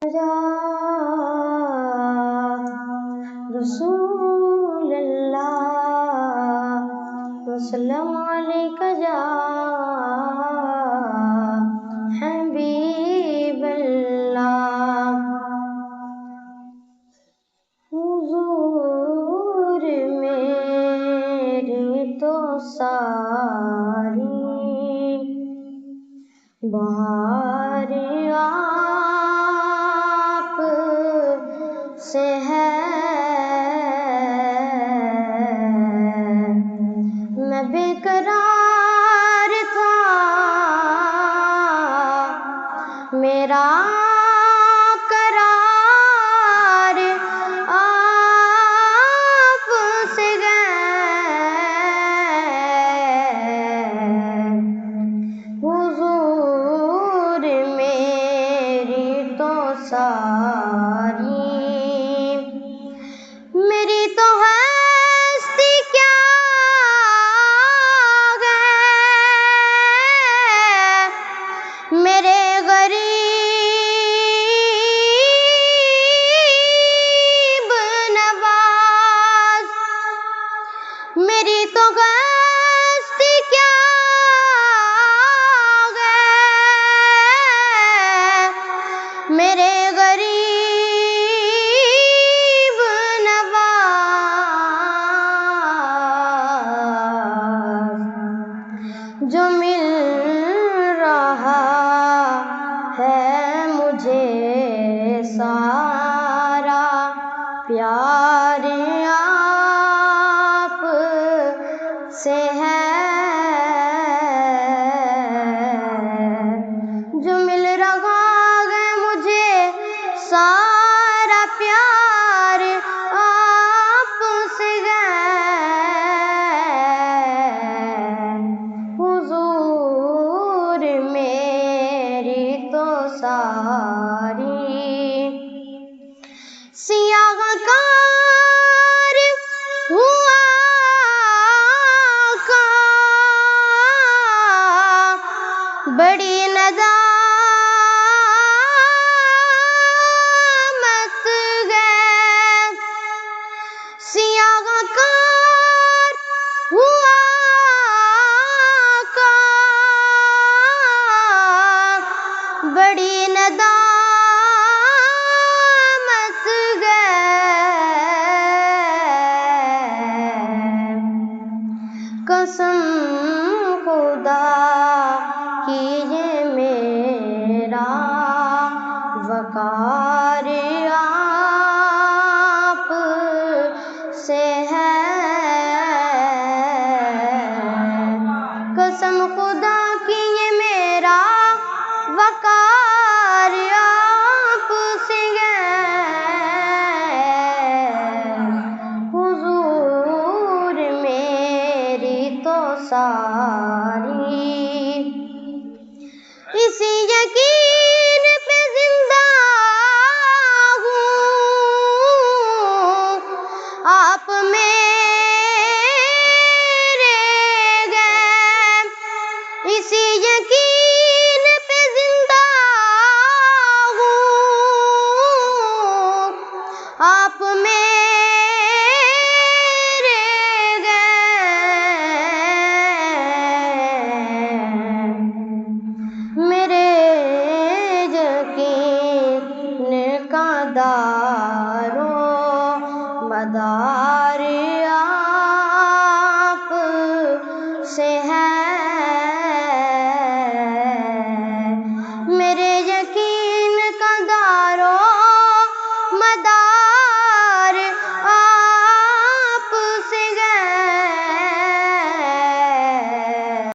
یا رسول اللہ وسلم علیکہ یا حبیب اللہ۔ حضور میری تو ساری بہار آپ سے ہے، میں بے قرار تھا میرا قرار آپ سے گئے۔ حضور میری تو ساری میری تو ہستی کیا گئے، میرے غریب نواز، میری تو ہستی کیا گئے، میرے غریب نواز، جو مل رہا ہے مجھے سارا پیار آپ سے ہے، جو مل رہا ہے مجھے سارا پیار آپ سے ہے۔ حضور میری تو ساری سیاہ کار ہوا کا بڑی ندامت گئے، سیاہ کار ہوا کا بڑی ندامت گئے، قسم خدا کی یہ میرا وقار آپ سے ہے، قسم خدا کی یہ میرا وقار آپ سے ہے۔ حضور میری تو ساری اسی یقین پہ زندہ ہوں، آپ میرے گئے، اسی یقین پہ زندہ ہوں، آپ میرے گئے، میرے یقین کا دار و مدار